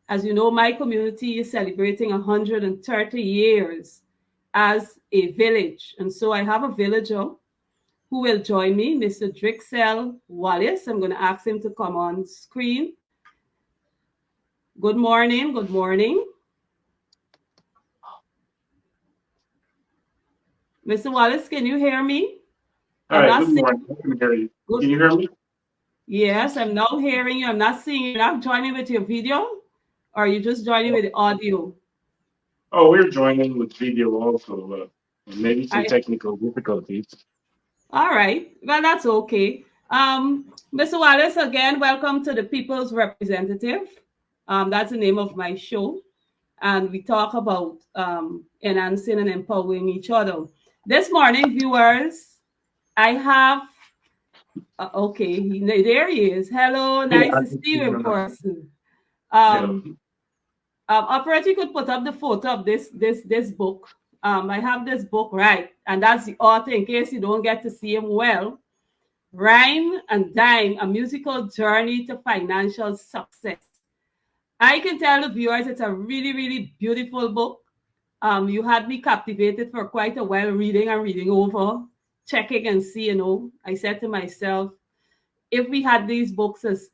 As you know, my community is celebrating 130 years as a village. And so I have a villager who will join me, Mr. Drexel Wallace. I'm going to ask him to come on screen. Good morning. Good morning. Mr. Wallace, can you hear me? Hi, good morning. I can hear you. Can you hear me? Yes, I'm now hearing you. I'm not seeing you. You're not joining with your video, or are you just joining with the audio? Oh, we're joining with video also. Maybe some technical difficulties. All right. Well, that's okay. Mr. Wallace, again, welcome to the People's Representative. That's the name of my show. And we talk about enhancing and empowering each other. This morning, viewers, I have, okay, there he is. Hello, nice to see you in person. Operator, you could put up the photo of this book. I have this book, right? And that's the author, in case you don't get to see him well. Rhyme and Dime, a musical journey to financial success. I can tell the viewers it's a really, really beautiful book. You had me captivated for quite a while, reading and reading over, checking and see, I said to myself, if we had these books as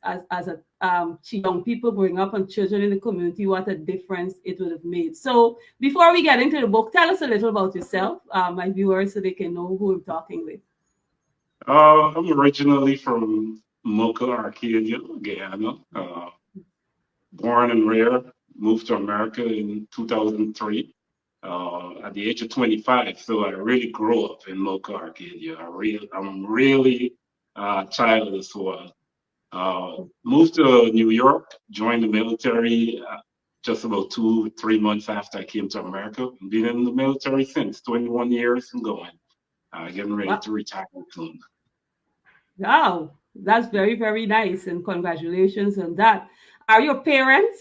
young people growing up and children in the community, what a difference it would have made. So before we get into the book, tell us a little about yourself, my viewers, so they can know who I'm talking with. I'm originally from Mocha Arcadia, Guyana. Born and reared, moved to America in 2003 at the age of 25. So I really grew up in Mocha Arcadia. I'm really child as well. Moved to New York, joined the military just about 2-3 months after I came to America. Been in the military since, 21 years and going. Getting ready to retire soon. Wow, that's very, very nice, and congratulations on that. Are you a parent?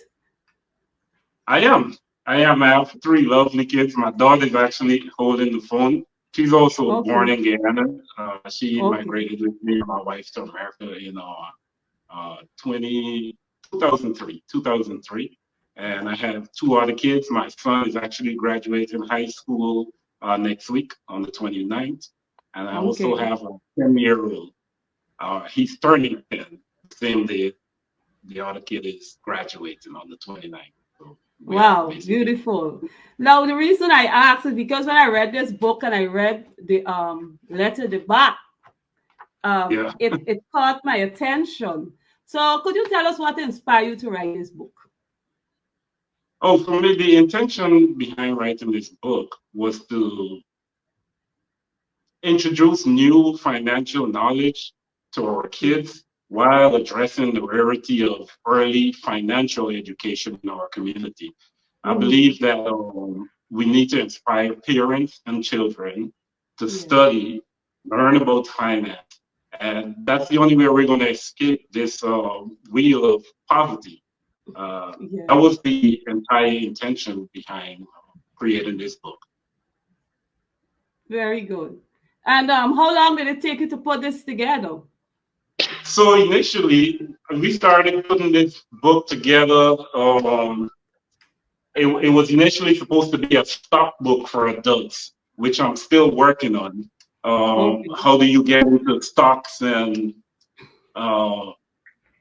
I am. I have 3 lovely kids. My daughter is actually holding the phone. She's also born in Guyana. She migrated with me and my wife to America in 2003. And I have 2 other kids. My son is actually graduating high school next week on the 29th. And I also have a 10-year-old. He's turning 10, the same day the other kid is graduating on the 29th. So wow, beautiful. Now, the reason I asked is because when I read this book and I read the letter, the back, it caught my attention. So could you tell us what inspired you to write this book? Oh, for me, the intention behind writing this book was to introduce new financial knowledge to our kids while addressing the rarity of early financial education in our community. I believe that we need to inspire parents and children to study, learn about finance, and that's the only way we're going to escape this wheel of poverty. That was the entire intention behind creating this book. Very good. And how long did it take you to put this together? So initially, we started putting this book together. It was initially supposed to be a stock book for adults, which I'm still working on. How do you get into stocks, and how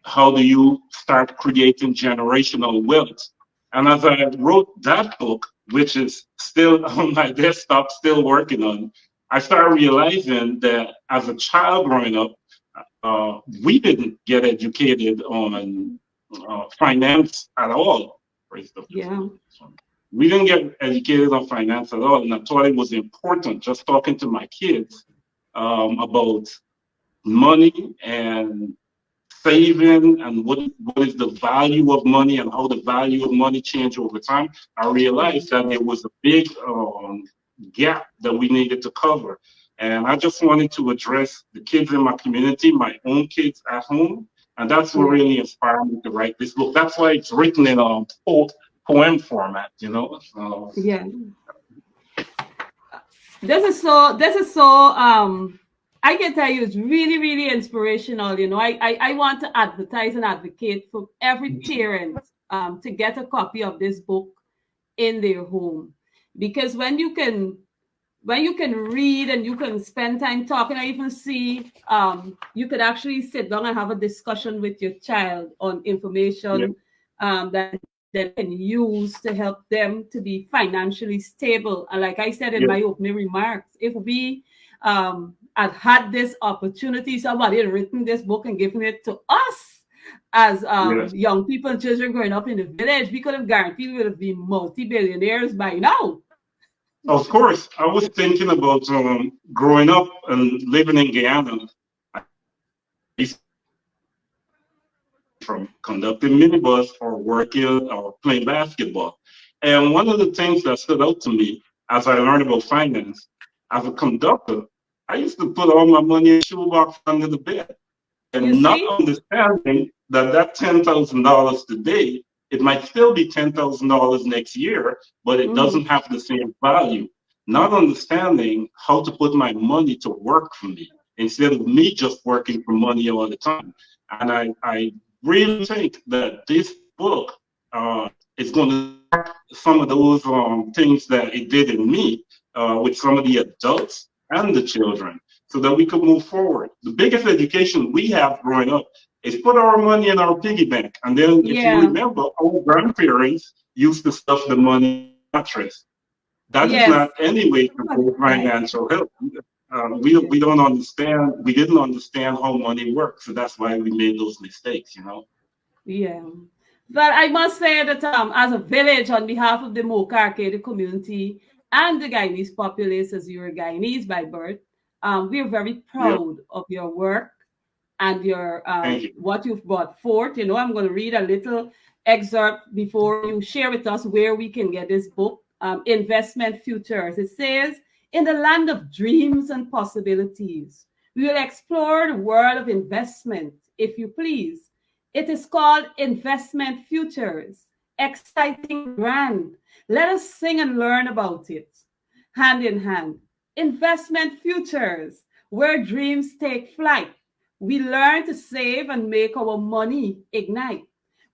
do you start creating generational wealth? And as I wrote that book, which is still on my desktop, still working on, I started realizing that as a child growing up, we didn't get educated on finance at all. We didn't get educated on finance at all, and I thought it was important just talking to my kids about money and saving and what is the value of money and how the value of money changed over time. I realized that there was a big gap that we needed to cover. And I just wanted to address the kids in my community, my own kids at home. And that's what really inspired me to write this book. That's why it's written in a poem format, Yeah. This is so I can tell you it's really, really inspirational. I want to advertise and advocate for every parent to get a copy of this book in their home. Because when you can read and you can spend time talking, I even see you could actually sit down and have a discussion with your child on information that they can use to help them to be financially stable. And like I said in my opening remarks, if we had this opportunity, somebody had written this book and given it to us as young people and children growing up in the village, we could have guaranteed we would have been multi-billionaires by now. Of course, I was thinking about growing up and living in Guyana. From conducting minibus or working or playing basketball. And one of the things that stood out to me as I learned about finance, as a conductor, I used to put all my money in a shoebox under the bed. And not understanding that $10,000 today, it might still be $10,000 next year, but it doesn't have the same value. Not understanding how to put my money to work for me instead of me just working for money all the time. And I really think that this book is going to start some of those things that it did in me with some of the adults and the children, so that we could move forward. The biggest education we have growing up is put our money in our piggy bank. And then if you remember, our grandparents used to stuff the money in the mattress. That is not any way to promote financial health. We don't understand, we didn't understand how money works. So that's why we made those mistakes, you know? Yeah. But I must say that as a village, on behalf of the Mocha Arcadia community and the Guyanese populace, as you're Guyanese by birth, we're very proud of your work and your what you've brought forth. You know, I'm going to read a little excerpt before you share with us where we can get this book, Investment Futures. It says, in the land of dreams and possibilities, we will explore the world of investment, if you please. It is called Investment Futures. Exciting, grand. Let us sing and learn about it. Hand in hand. Investment Futures, where dreams take flight. We learn to save and make our money ignite.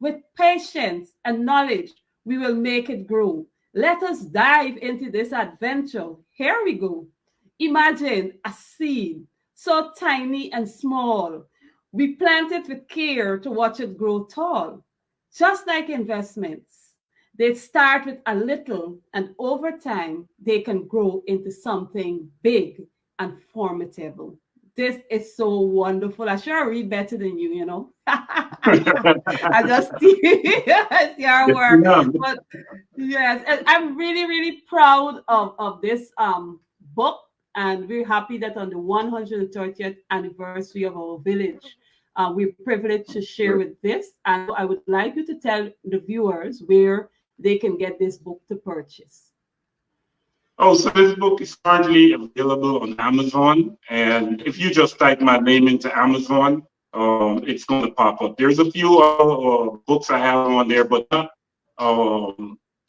With patience and knowledge, we will make it grow. Let us dive into this adventure. Here we go. Imagine a seed so tiny and small. We plant it with care to watch it grow tall. Just like investments, they start with a little, and over time, they can grow into something big and formidable. This is so wonderful. I sure read better than you, you know. I just see your work. But yes, I'm really, really proud of this book. And we're happy that on the 130th anniversary of our village, we're privileged to share with this. And I would like you to tell the viewers where they can get this book to purchase. Oh, so this book is currently available on Amazon. And if you just type my name into Amazon, it's going to pop up. There's a few books I have on there, but not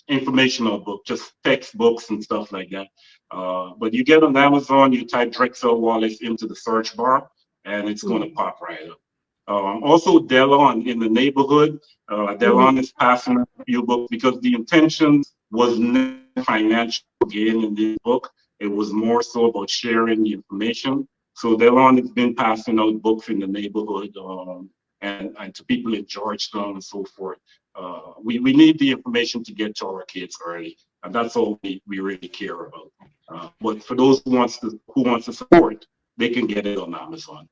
informational books, just textbooks and stuff like that. But you get on Amazon, you type Drexel Wallace into the search bar, and it's going to pop right up. Also, Delon in the neighborhood. Delon is passing a few books because the intentions was not financial gain in this book. It was more so about sharing the information. So Delon has been passing out books in the neighborhood and to people in Georgetown and so forth. We need the information to get to our kids early, and that's all we really care about. But for those who wants to support, they can get it on Amazon.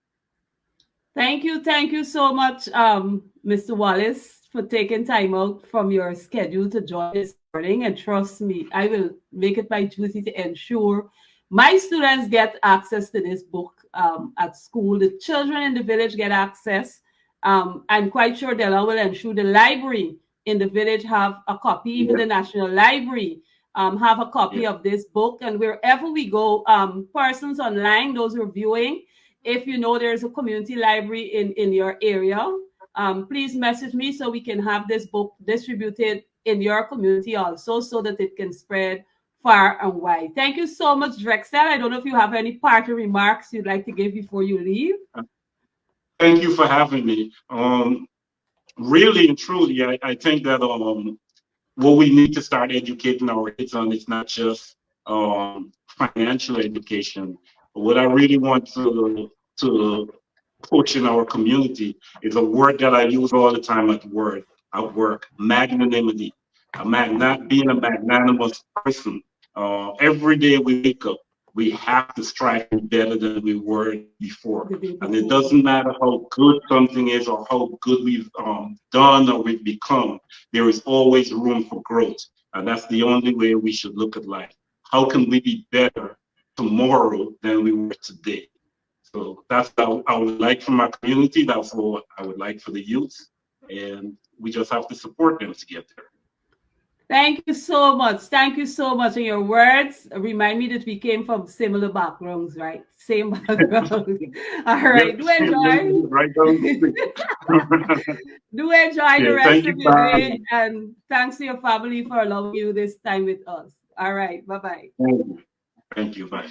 Thank you so much, Mr. Wallace, for taking time out from your schedule to join this morning. And trust me, I will make it my duty to ensure my students get access to this book at school. The children in the village get access. I'm quite sure Della will ensure the library in the village have a copy, even the National Library have a copy of this book. And wherever we go, persons online, those who are viewing, if you know there's a community library in your area, please message me so we can have this book distributed in your community also, so that it can spread far and wide. Thank you so much, Drexel. I don't know if you have any parting remarks you'd like to give before you leave. Thank you for having me. really and truly, I think that what we need to start educating our kids on is not just financial education. What I really want to push in our community is a word that I use all the time at work, magnanimity. Not being a magnanimous person. Every day we wake up, we have to strive to be better than we were before. And it doesn't matter how good something is or how good we've done or we've become, there is always room for growth. And that's the only way we should look at life. How can we be better tomorrow than we were today? So that's what I would like for my community. That's what I would like for the youth. And we just have to support them to get there. Thank you so much. Thank you so much. And your words remind me that we came from similar backgrounds, right? Same backgrounds. All right. Do enjoy. Right Do enjoy the rest of your day. And thanks to your family for allowing you this time with us. All right. Bye-bye. Thank you. Bye.